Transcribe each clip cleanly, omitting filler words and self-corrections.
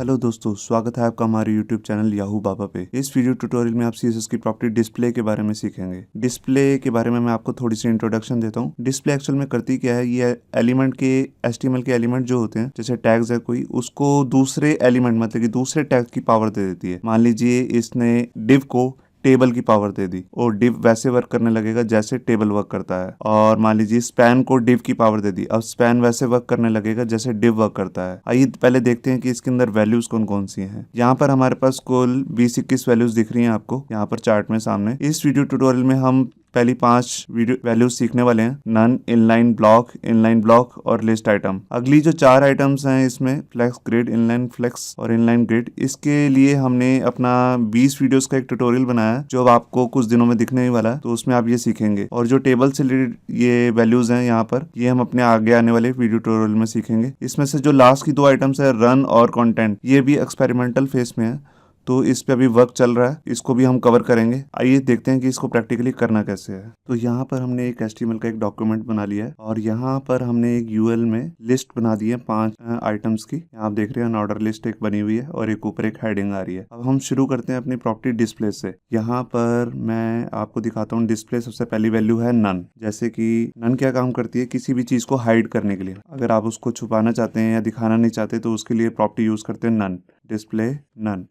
Hello दोस्तों, स्वागत है आपका हमारे YouTube चैनल याहू बाबा पे। इस वीडियो ट्यूटोरियल में आप CSS की प्रॉपर्टी डिस्प्ले के बारे में सीखेंगे। डिस्प्ले के बारे में मैं आपको थोड़ी सी इंट्रोडक्शन देता हूँ। डिस्प्ले एक्चुअल में करती क्या है, ये एलिमेंट के HTML के एलिमेंट जो होते हैं, जैसे टैग्स है कोई, उसको दूसरे एलिमेंट मतलब कि दूसरे टैग की पावर दे देती है। मान लीजिए इसने डिव को टेबल की पावर दे दी और डिव वैसे वर्क करने लगेगा जैसे टेबल वर्क करता है। और मान लीजिए स्पैन को डिव की पावर दे दी, अब स्पैन वैसे वर्क करने लगेगा जैसे डिव वर्क करता है। आइए पहले देखते हैं कि इसके अंदर वैल्यूज कौन कौन सी हैं। यहाँ पर हमारे पास कुल 20-21 वैल्यूज दिख रही हैं आपको यहाँ पर चार्ट में सामने। इस वीडियो ट्यूटोरियल में हम पहली 5 वीडियो वैल्यूज सीखने वाले हैं। नन, इनलाइन ब्लॉक और लिस्ट आइटम। अगली जो 4 आइटम्स हैं इसमें फ्लेक्स ग्रिड, इनलाइन फ्लेक्स और इनलाइन ग्रिड, इसके लिए हमने अपना 20 वीडियोस का एक ट्यूटोरियल बनाया है जो अब आपको कुछ दिनों में दिखने ही वाला है, तो उसमें आप ये सीखेंगे। और जो टेबल से रिलेटेड ये वैल्यूज हैं यहाँ पर, ये हम अपने आगे आने वाले वीडियो ट्यूटोरियल में सीखेंगे। इसमें से जो लास्ट की 2 आइटम्स है रन और कंटेंट, ये भी एक्सपेरिमेंटल फेज में है, तो इस पे अभी वर्क चल रहा है, इसको भी हम कवर करेंगे। आइए देखते हैं कि इसको प्रैक्टिकली करना कैसे है। तो यहाँ पर हमने एक HTML का एक डॉक्यूमेंट बना लिया है और यहाँ पर हमने एक UL में लिस्ट बना दी है 5 आइटम्स की। यहाँ आप देख रहे हैं अनऑर्डर लिस्ट एक बनी हुई है और एक ऊपर एक हेडिंग आ रही है। अब हम शुरू करते हैं अपनी प्रॉपर्टी डिस्प्ले से। यहाँ पर मैं आपको दिखाता हूँ डिस्प्ले। सबसे पहली वैल्यू है नन। जैसे कि नन क्या काम करती है, किसी भी चीज को हाइड करने के लिए। अगर आप उसको छुपाना चाहते हैं या दिखाना नहीं चाहते तो उसके लिए प्रॉपर्टी यूज करते हैं नन। Display none.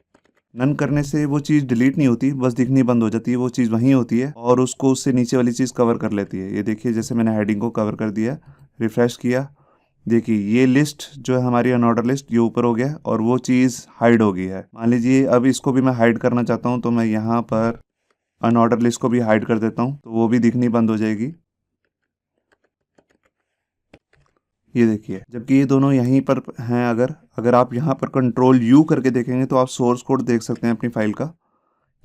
नन करने से वो चीज़ डिलीट नहीं होती, बस दिखनी बंद हो जाती है। वो चीज़ वहीं होती है और उसको उससे नीचे वाली चीज़ कवर कर लेती है। ये देखिए, जैसे मैंने हेडिंग को कवर कर दिया, रिफ्रेश किया, देखिए ये लिस्ट जो है हमारी अनऑर्डर लिस्ट, ये ऊपर हो गया और वो चीज़ हाइड हो गई है। मान लीजिए अब इसको भी मैं हाइड करना चाहता हूँ, तो मैं यहाँ पर अनऑर्डर लिस्ट को भी हाइड कर देता हूँ, तो वो भी दिखनी बंद हो जाएगी। ये देखिए, जबकि ये दोनों यहीं पर हैं। अगर आप यहाँ पर Ctrl+U करके देखेंगे तो आप सोर्स कोड देख सकते हैं अपनी फाइल का।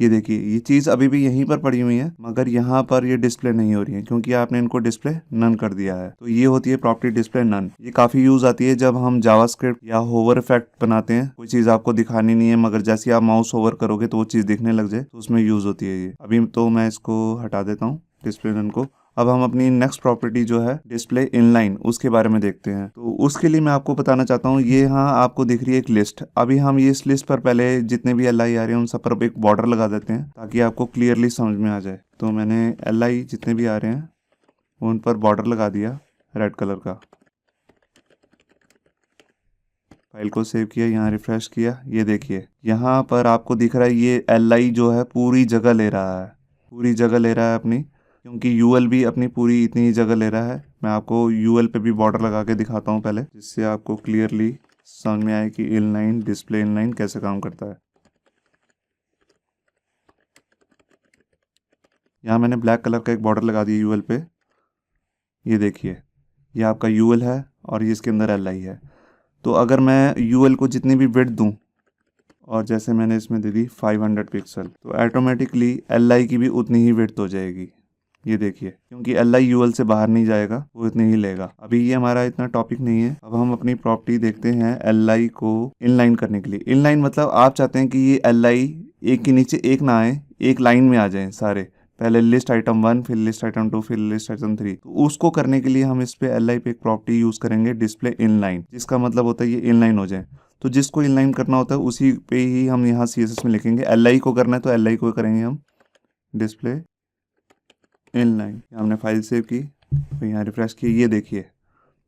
ये देखिए, ये चीज़ अभी भी यहीं पर पड़ी हुई है, मगर यहाँ पर ये डिस्प्ले नहीं हो रही है क्योंकि आपने इनको डिस्प्ले नन कर दिया है। तो ये होती है प्रॉपर्टी डिस्प्ले नन। ये काफ़ी यूज आती है जब हम जावास्क्रिप्ट या होवर इफेक्ट बनाते हैं। कोई चीज़ आपको दिखानी नहीं है मगर जैसे आप माउस होवर करोगे तो वो चीज़ दिखने लग जाए, तो उसमें यूज होती है ये। अभी तो मैं इसको हटा देता हूँ, डिस्प्ले नन को। अब हम अपनी नेक्स्ट प्रॉपर्टी जो है डिस्प्ले इनलाइन, उसके बारे में देखते हैं। तो उसके लिए मैं आपको बताना चाहता हूँ, ये यहाँ आपको दिख रही है एक लिस्ट। अभी हम ये इस लिस्ट पर पहले जितने भी LI आ रहे हैं उन सब पर एक बॉर्डर लगा देते हैं ताकि आपको क्लियरली समझ में आ जाए। तो मैंने LI जितने भी आ रहे हैं उन पर बॉर्डर लगा दिया रेड कलर का। फाइल को सेव किया, यहाँ रिफ्रेश किया, ये देखिए यहाँ पर आपको दिख रहा है ये LI जो है पूरी जगह ले रहा है, पूरी जगह ले रहा है अपनी, क्योंकि UL भी अपनी पूरी इतनी जगह ले रहा है। मैं आपको UL पे भी बॉर्डर लगा के दिखाता हूँ पहले, जिससे आपको क्लियरली समझ में आए कि इनलाइन डिस्प्ले इनलाइन कैसे काम करता है। यहाँ मैंने ब्लैक कलर का एक बॉर्डर लगा दिया UL पे। ये देखिए, ये आपका UL है और ये इसके अंदर LI है। तो अगर मैं UL को जितनी भी विड्थ दूँ और जैसे मैंने इसमें दे दी 500 पिक्सल, तो ऑटोमेटिकली LI की भी उतनी ही विड्थ हो जाएगी। ये देखिए, क्योंकि LI UL से बाहर नहीं जाएगा, वो इतनी ही लेगा। अभी ये हमारा इतना टॉपिक नहीं है। अब हम अपनी प्रॉपर्टी देखते हैं LI को इनलाइन करने के लिए। इनलाइन मतलब आप चाहते हैं कि ये LI एक के नीचे एक ना आए, एक लाइन में आ जाए सारे। पहले लिस्ट आइटम 1, फिर लिस्ट आइटम 2, फिर लिस्ट आइटम 3। तो उसको करने के लिए हम इस पे LI पे एक प्रॉपर्टी यूज करेंगे डिस्प्ले इनलाइन, जिसका मतलब होता है ये इनलाइन हो जाए। तो जिसको इनलाइन करना होता है उसी पे ही हम यहाँ CSS में लिखेंगे। LI को करना है तो LI को करेंगे हम डिस्प्ले इनलाइन। हमने फाइल सेव की, तो यहाँ रिफ्रेश की, ये देखिए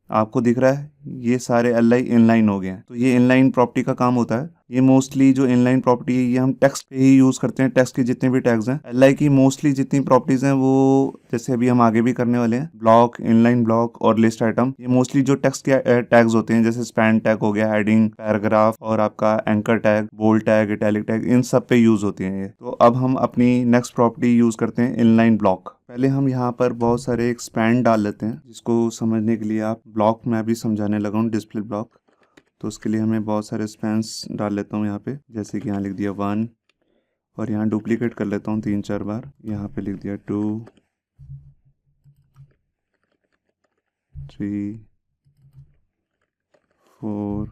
आपको दिख रहा है ये सारे LI इनलाइन हो गए हैं। तो ये इनलाइन प्रॉपर्टी का काम होता है। ये मोस्टली जो इनलाइन प्रॉपर्टी है ये हम टेक्स्ट पे ही यूज करते हैं। टेक्स्ट के जितने भी टैग्स हैं, LI की मोस्टली जितनी प्रॉपर्टीज हैं वो, जैसे अभी हम आगे भी करने वाले हैं, ब्लॉक, इनलाइन ब्लॉक और लिस्ट आइटम, ये मोस्टली जो टेक्स्ट के टैग्स होते हैं, जैसे स्पैन टैग हो गया, हेडिंग, पैराग्राफ और आपका anchor tag, bold tag, italic tag, इन सब पे यूज होती हैं ये। तो अब हम अपनी नेक्स्ट प्रॉपर्टी यूज करते हैं इनलाइन ब्लॉक। पहले हम यहाँ पर बहुत सारे एक स्पैन डाल लेते हैं, जिसको समझने के लिए आप ब्लॉक में भी समझाने लगा हूँ डिस्प्ले ब्लॉक। तो उसके लिए हमें बहुत सारे स्पैन्स डाल लेता हूँ यहाँ पे। जैसे कि यहाँ लिख दिया 1 और यहाँ डुप्लीकेट कर लेता हूँ 3-4 बार। यहाँ पे लिख दिया 2, 3, 4,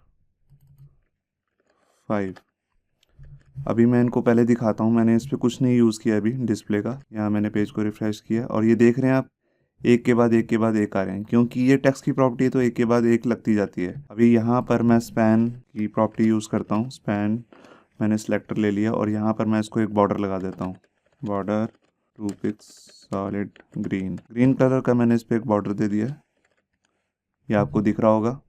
5। अभी मैं इनको पहले दिखाता हूँ। मैंने इस पर कुछ नहीं यूज़ किया अभी डिस्प्ले का। यहाँ मैंने पेज को रिफ्रेश किया और ये देख रहे हैं आप, एक के बाद एक के बाद एक आ रहे हैं, क्योंकि ये टेक्स्ट की प्रॉपर्टी है तो एक के बाद एक लगती जाती है। अभी यहाँ पर मैं स्पैन की प्रॉपर्टी यूज़ करता हूँ। स्पैन मैंने सिलेक्टर ले लिया और यहाँ पर मैं इसको एक बॉर्डर लगा देता हूँ। Border 2 pix solid green colour का मैंने इस पर एक बॉर्डर दे दिया। ये आपको दिख रहा होगा।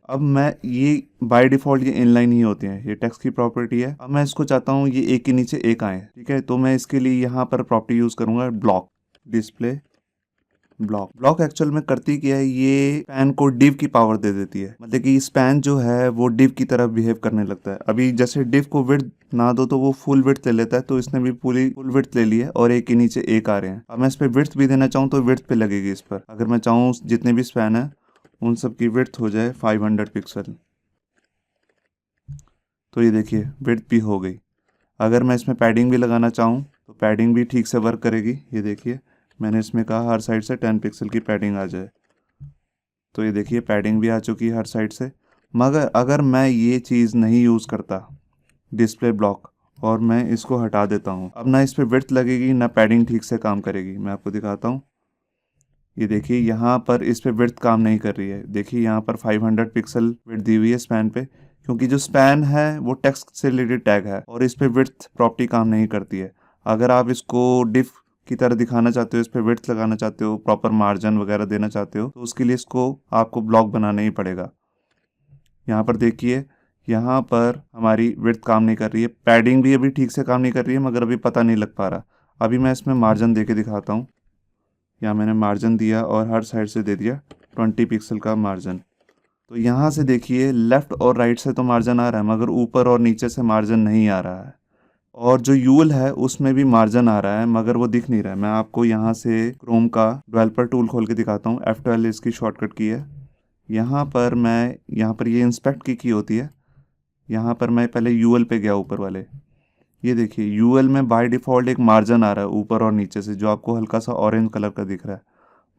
अब मैं ये बाय डिफ़ॉल्ट ये इनलाइन ही होते हैं, ये टेक्स्ट की प्रॉपर्टी है। अब मैं इसको चाहता हूँ ये एक के नीचे एक आए, ठीक है। तो मैं इसके लिए यहाँ पर प्रॉपर्टी यूज़ करूँगा ब्लॉक, डिस्प्ले ब्लॉक एक्चुअल में करती क्या है, ये स्पैन को डिव की पावर दे देती है। मतलब कि स्पैन जो है वो डिव की तरह बिहेव करने लगता है। अभी जैसे डिव को विड्थ ना दो तो वो फुल विड्थ ले लेता है, तो इसने भी पूरी फुल विड्थ ले ली है और एक के नीचे एक आ रहे हैं। अब मैं इस पर विड्थ भी देना चाहूँ तो विड्थ पे लगेगी इस पर। अगर मैं चाहूँ जितने भी स्पैन है उन सब की विड्थ हो जाए 500 पिक्सल, तो ये देखिए विड्थ भी हो गई। अगर मैं इसमें पैडिंग भी लगाना चाहूँ तो पैडिंग भी ठीक से वर्क करेगी। ये देखिए मैंने इसमें कहा हर साइड से 10 पिक्सल की पैडिंग आ जाए, तो ये देखिए पैडिंग भी आ चुकी है हर साइड से। मगर अगर मैं ये चीज़ नहीं यूज़ करता डिस्प्ले ब्लॉक और मैं इसको हटा देता हूँ, अब ना इस पर विड्थ लगेगी ना पैडिंग ठीक से काम करेगी। मैं आपको दिखाता हूँ। ये देखिए यहाँ पर इस पे विड्थ काम नहीं कर रही है। देखिए यहाँ पर 500 पिक्सल विड्थ दी हुई है स्पैन पे, क्योंकि जो स्पैन है वो टेक्स्ट से रिलेटेड टैग है और इस पे विड्थ प्रॉपर्टी काम नहीं करती है। अगर आप इसको डिफ की तरह दिखाना चाहते हो, इस पे विड्थ लगाना चाहते हो, प्रॉपर मार्जिन वगैरह देना चाहते हो, तो उसके लिए इसको आपको ब्लॉक बनाना ही पड़ेगा। यहाँ पर देखिए यहाँ पर हमारी विड्थ काम नहीं कर रही है, पैडिंग भी अभी ठीक से काम नहीं कर रही है, मगर अभी पता नहीं लग पा रहा। अभी मैं इसमें मार्जिन दे के दिखाता हूँ। यहाँ मैंने मार्जिन दिया और हर साइड से दे दिया 20 पिक्सल का मार्जिन। तो यहाँ से देखिए लेफ़्ट और राइट से तो मार्जिन आ रहा है, मगर ऊपर और नीचे से मार्जिन नहीं आ रहा है। और जो यूल है उसमें भी मार्जिन आ रहा है, मगर वो दिख नहीं रहा है। मैं आपको यहाँ से क्रोम का डेवलपर टूल खोल के दिखाता हूँ। F12 इसकी शॉर्टकट की है। यहाँ पर ये इंस्पेक्ट की होती है। यहाँ पर मैं पहले यूएल पे गया ऊपर वाले। ये देखिए यूएल में बाय डिफ़ॉल्ट एक मार्जिन आ रहा है ऊपर और नीचे से, जो आपको हल्का सा ऑरेंज कलर का दिख रहा है,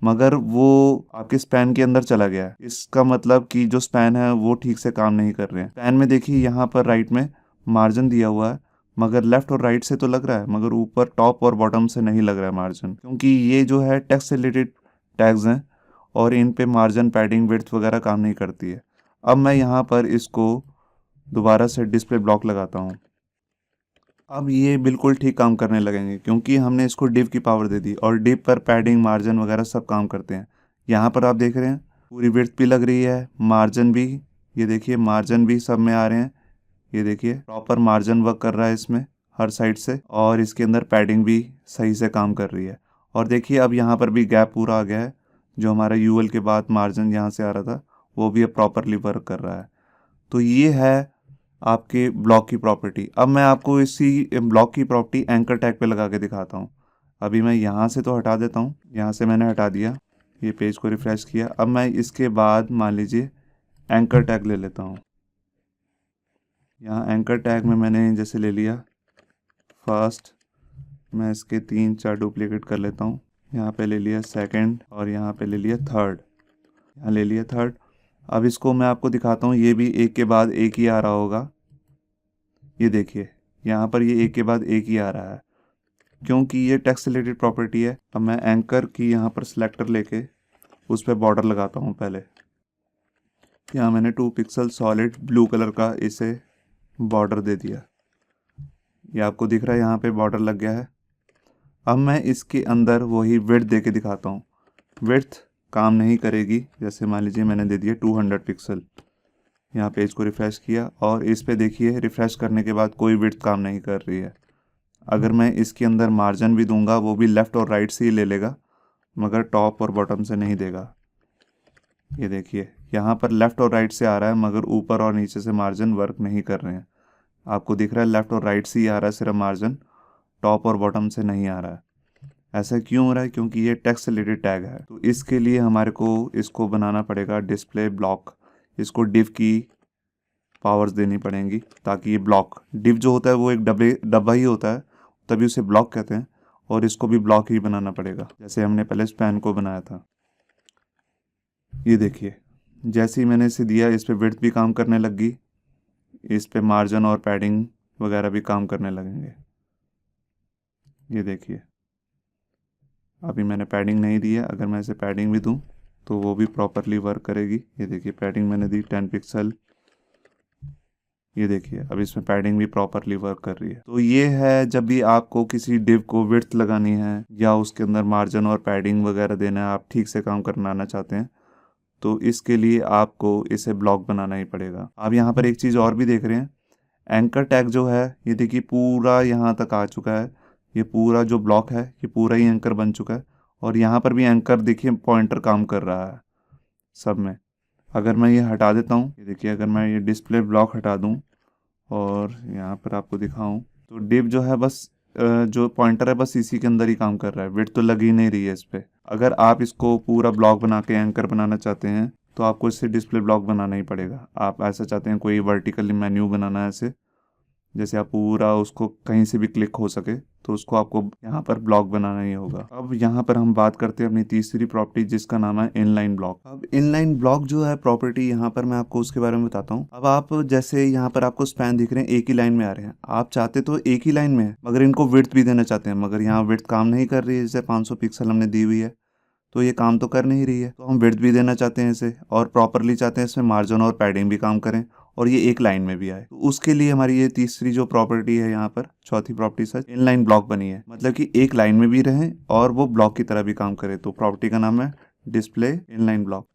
मगर वो आपके स्पैन के अंदर चला गया है। इसका मतलब कि जो स्पैन है वो ठीक से काम नहीं कर रहे हैं। स्पैन में देखिए यहाँ पर राइट में मार्जिन दिया हुआ है, मगर लेफ्ट और राइट से तो लग रहा है, मगर ऊपर टॉप और बॉटम से नहीं लग रहा है मार्जिन, क्योंकि ये जो है टेक्स्ट से रिलेटेड टैग्स हैं और इन पे मार्जिन पैडिंग विड्थ वगैरह काम नहीं करती है। अब मैं यहाँ पर इसको दोबारा से डिस्प्ले ब्लॉक लगाता हूँ। अब ये बिल्कुल ठीक काम करने लगेंगे, क्योंकि हमने इसको डिव की पावर दे दी और डिव पर पैडिंग मार्जिन वगैरह सब काम करते हैं। यहाँ पर आप देख रहे हैं पूरी विड्थ भी लग रही है, मार्जिन भी, ये देखिए मार्जिन भी सब में आ रहे हैं। ये देखिए प्रॉपर मार्जिन वर्क कर रहा है इसमें हर साइड से, और इसके अंदर पैडिंग भी सही से काम कर रही है। और देखिए अब यहाँ पर भी गैप पूरा आ गया है। जो हमारा यूएल के बाद मार्जिन यहाँ से आ रहा था वो भी अब प्रॉपरली वर्क कर रहा है। तो ये है आपके ब्लॉक की प्रॉपर्टी। अब मैं आपको इसी ब्लॉक की प्रॉपर्टी एंकर टैग पे लगा के दिखाता हूँ। अभी मैं यहाँ से तो हटा देता हूँ, यहाँ से मैंने हटा दिया, ये पेज को रिफ्रेश किया। अब मैं इसके बाद मान लीजिए एंकर टैग ले लेता हूँ। यहाँ एंकर टैग में मैंने जैसे ले लिया फर्स्ट, मैं इसके 3-4 डुप्लीकेट कर लेता हूँ। यहाँ पे ले लिया सेकंड और यहाँ पे ले लिया थर्ड, यहाँ ले लिया थर्ड। अब इसको मैं आपको दिखाता हूँ, ये भी एक के बाद एक ही आ रहा होगा। ये देखिए यहाँ पर ये एक के बाद एक ही आ रहा है, क्योंकि ये टेक्स्ट रिलेटेड प्रॉपर्टी है। अब मैं एंकर की यहाँ पर सिलेक्टर लेके उस पर बॉर्डर लगाता हूँ। पहले यहाँ मैंने 2 पिक्सल सॉलिड ब्लू कलर का इसे बॉर्डर दे दिया। ये आपको दिख रहा है यहाँ पे बॉर्डर लग गया है। अब मैं इसके अंदर वही विड्थ दे के दिखाता हूँ। विड्थ काम नहीं करेगी, जैसे मान लीजिए मैंने दे दिया 200 पिक्सल। यहाँ पेज को रिफ़्रेश किया और इस पे देखिए रिफ़्रेश करने के बाद कोई विड्थ काम नहीं कर रही है। अगर मैं इसके अंदर मार्जिन भी दूंगा वो भी लेफ़्ट और राइट से ही ले लेगा, मगर टॉप और बॉटम से नहीं देगा। ये देखिए यहाँ पर लेफ़्ट और राइट से आ रहा है, मगर ऊपर और नीचे से मार्जिन वर्क नहीं कर रहे हैं। आपको दिख रहा है लेफ़्ट और राइट से ही आ रहा है सिर्फ मार्जिन, टॉप और बॉटम से नहीं आ रहा है। ऐसा क्यों हो रहा है? क्योंकि ये टेक्स्ट रिलेटेड टैग है। तो इसके लिए हमारे को इसको बनाना पड़ेगा डिस्प्ले ब्लॉक। इसको डिव की पावर्स देनी पड़ेंगी ताकि ये ब्लॉक, डिव जो होता है वो एक डब्बा ही होता है, तभी उसे ब्लॉक कहते हैं, और इसको भी ब्लॉक ही बनाना पड़ेगा जैसे हमने पहले स्पैन को बनाया था। ये देखिए जैसे ही मैंने इसे दिया इस पे विड्थ भी काम करने लग गई, इस पे मार्जिन और पैडिंग वगैरह भी काम करने लगेंगे। ये देखिए अभी मैंने पैडिंग नहीं दी है, अगर मैं इसे पैडिंग भी दूं तो वो भी प्रॉपरली वर्क करेगी। ये देखिए पैडिंग मैंने दी 10 पिक्सल, ये देखिए अब इसमें पैडिंग भी प्रॉपरली वर्क कर रही है। तो ये है जब भी आपको किसी डिव को विड्थ लगानी है या उसके अंदर मार्जिन और पैडिंग वगैरह देना है, आप ठीक से काम करना चाहते हैं, तो इसके लिए आपको इसे ब्लॉक बनाना ही पड़ेगा। आप यहाँ पर एक चीज़ और भी देख रहे हैं, एंकर टैग जो है ये देखिए पूरा यहाँ तक आ चुका है। ये पूरा जो ब्लॉक है ये पूरा ही एंकर बन चुका है और यहाँ पर भी एंकर देखिए पॉइंटर काम कर रहा है सब में। अगर मैं ये हटा देता हूँ, ये देखिए अगर मैं ये डिस्प्ले ब्लॉक हटा दूँ और यहाँ पर आपको दिखाऊँ तो डिव जो है बस जो पॉइंटर है बस इसी के अंदर ही काम कर रहा है, विड्थ तो लग ही नहीं रही है इस पर। अगर आप इसको पूरा ब्लॉक बना के एंकर बनाना चाहते हैं तो आपको इससे डिस्प्ले ब्लॉक बनाना ही पड़ेगा। आप ऐसा चाहते हैं कोई वर्टिकली मेन्यू बनाना है ऐसे, जैसे आप पूरा उसको कहीं से भी क्लिक हो सके, तो उसको आपको यहाँ पर ब्लॉक बनाना ही होगा। अब यहाँ पर हम बात करते हैं अपनी तीसरी प्रॉपर्टी जिसका नाम है इनलाइन ब्लॉक। अब इनलाइन ब्लॉक जो है प्रॉपर्टी, यहाँ पर मैं आपको उसके बारे में बताता हूँ। अब आप जैसे यहाँ पर आपको स्पैन दिख रहे हैं एक ही लाइन में आ रहे हैं, आप चाहते तो एक ही लाइन में है मगर इनको विड्थ भी देना चाहते हैं, मगर यहाँ विड्थ काम नहीं कर रही है। जैसे 500 पिक्सल हमने दी हुई है तो ये काम तो कर नहीं रही है, तो हम विड्थ भी देना चाहते हैं इसे और प्रॉपरली चाहते हैं इसमें मार्जिन और पैडिंग भी काम करें और ये एक लाइन में भी आए। तो उसके लिए हमारी ये तीसरी जो प्रॉपर्टी है, यहाँ पर चौथी प्रॉपर्टी सच इनलाइन ब्लॉक बनी है, मतलब कि एक लाइन में भी रहें और वो ब्लॉक की तरह भी काम करे। तो प्रॉपर्टी का नाम है डिस्प्ले इनलाइन ब्लॉक।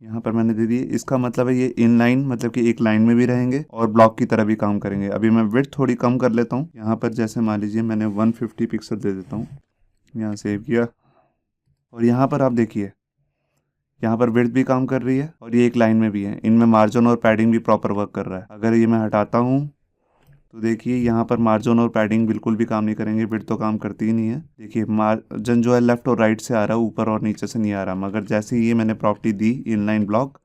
यहाँ पर मैंने दे दी, इसका मतलब है ये इनलाइन मतलब कि एक लाइन में भी रहेंगे और ब्लॉक की तरह भी काम करेंगे। अभी मैं विड्थ थोड़ी कम कर लेता हूँ, यहाँ पर जैसे मान लीजिए मैंने 150 पिक्सल दे देता हूँ, यहाँ सेव किया और यहाँ पर आप देखिए यहाँ पर विड्थ भी काम कर रही है और ये एक लाइन में भी है, इनमें मार्जिन और पैडिंग भी प्रॉपर वर्क कर रहा है। अगर ये मैं हटाता हूँ तो देखिए यहाँ पर मार्जिन और पैडिंग बिल्कुल भी काम नहीं करेंगे, विड्थ तो काम करती ही नहीं है। देखिए मार्जिन जो है लेफ्ट और राइट से आ रहा है, ऊपर और नीचे से नहीं आ रहा, मगर जैसे ही ये मैंने प्रॉपर्टी दी इनलाइन ब्लॉक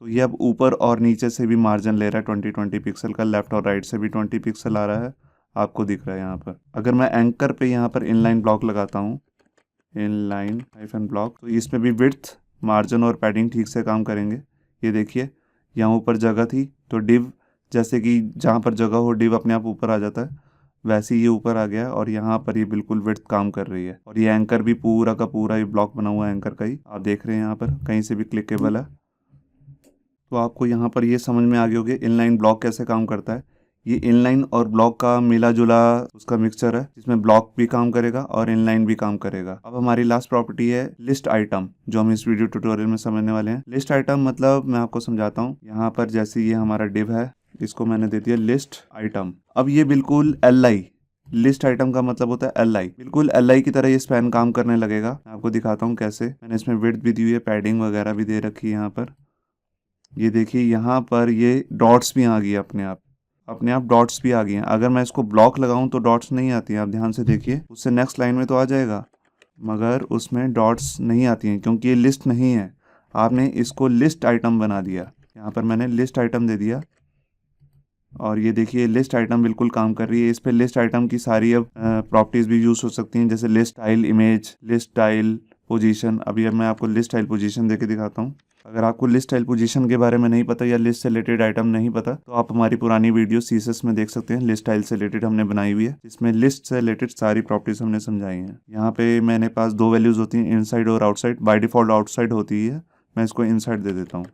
तो ये अब ऊपर और नीचे से भी मार्जिन ले रहा है 20 पिक्सल का, लेफ्ट और राइट से भी 20 पिक्सल आ रहा है, आपको दिख रहा है यहाँ पर। अगर मैं एंकर पे यहाँ पर इनलाइन ब्लॉक लगाता हूँ, इनलाइन हाइफन ब्लॉक, तो इसमें भी विड्थ मार्जिन और पैडिंग ठीक से काम करेंगे। ये देखिए यहाँ ऊपर जगह थी तो डिव, जैसे कि जहाँ पर जगह हो डिव अपने आप ऊपर आ जाता है, वैसे ही ये ऊपर आ गया और यहाँ पर ये बिल्कुल विड्थ काम कर रही है। और ये एंकर भी पूरा का पूरा ये ब्लॉक बना हुआ है एंकर का ही, आप देख रहे हैं यहाँ पर कहीं से भी क्लिकेबल है। तो आपको यहाँ पर ये समझ में आ गया होगा इनलाइन ब्लॉक कैसे काम करता है। ये इनलाइन और ब्लॉक का मिला जुला उसका मिक्सचर है जिसमें ब्लॉक भी काम करेगा और इनलाइन भी काम करेगा। अब हमारी लास्ट प्रॉपर्टी है लिस्ट आइटम, जो हम इस वीडियो ट्यूटोरियल में समझने वाले हैं। लिस्ट आइटम मतलब मैं आपको समझाता हूँ। यहाँ पर जैसे ये हमारा डिव है, इसको मैंने दे दिया लिस्ट आइटम। अब ये बिल्कुल LI, लिस्ट आइटम का मतलब होता है LI, बिल्कुल LI की तरह ये स्पैन काम करने लगेगा। मैं आपको दिखाता हूँ कैसे। मैंने इसमें विड्थ भी दी हुई है, पैडिंग वगैरह भी दे रखी है यहाँ पर। ये देखिए यहाँ पर ये डॉट्स भी आ गई अपने आप डॉट्स भी आ गई हैं। अगर मैं इसको ब्लॉक लगाऊं तो डॉट्स नहीं आती हैं, आप ध्यान से देखिए। उससे नेक्स्ट लाइन में तो आ जाएगा मगर उसमें डॉट्स नहीं आती हैं क्योंकि ये लिस्ट नहीं है। आपने इसको लिस्ट आइटम बना दिया, यहाँ पर मैंने लिस्ट आइटम दे दिया और ये देखिए लिस्ट आइटम बिल्कुल काम कर रही है। इस पर लिस्ट आइटम की सारी अब प्रॉपर्टीज़ भी यूज़ हो सकती हैं, जैसे list style image, list style position. अभी अब मैं आपको लिस्ट स्टाइल पोजीशन देके दिखाता हूँ। अगर आपको लिस्ट स्टाइल पोजीशन के बारे में नहीं पता या लिस्ट से रिलेटेड आइटम नहीं पता तो आप हमारी पुरानी वीडियो CSS में देख सकते हैं, लिस्ट स्टाइल से रिलेटेड हमने बनाई हुई है, जिसमें लिस्ट से रिलेटेड सारी प्रॉपर्टीज हमने समझाई हैं। यहाँ पे मेरे पास 2 वैल्यूज होती हैं, इनसाइड और आउटसाइड। बाय डिफॉल्ट आउटसाइड होती है, मैं इसको इनसाइड दे देता हूँ।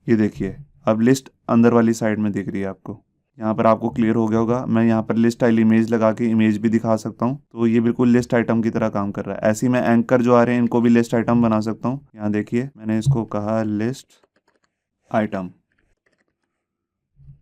ये देखिए अब लिस्ट अंदर वाली साइड में दिख रही है आपको। यहाँ पर आपको क्लियर हो गया होगा। मैं यहाँ पर लिस्ट स्टाइल इमेज लगा के इमेज भी दिखा सकता हूँ, तो ये बिल्कुल लिस्ट आइटम की तरह काम कर रहा है। ऐसे ही मैं एंकर जो आ रहे हैं इनको भी लिस्ट आइटम बना सकता हूँ। यहाँ देखिए मैंने इसको कहा लिस्ट आइटम,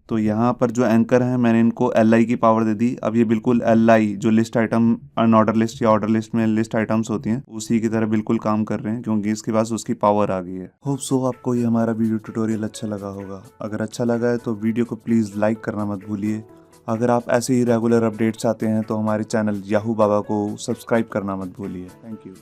तो यहाँ पर जो एंकर है मैंने इनको LI की पावर दे दी। अब ये बिल्कुल LI जो लिस्ट आइटम अनऑर्डर लिस्ट या ऑर्डर लिस्ट में लिस्ट आइटम्स होती हैं उसी की तरह बिल्कुल काम कर रहे हैं क्योंकि इसके पास उसकी पावर आ गई है। होप सो आपको ये हमारा वीडियो ट्यूटोरियल अच्छा लगा होगा। अगर अच्छा लगा है तो वीडियो को प्लीज़ लाइक करना मत भूलिए। अगर आप ऐसे ही रेगुलर अपडेट्स चाहते हैं तो हमारे चैनल याहू बाबा को सब्सक्राइब करना मत भूलिए। Thank you.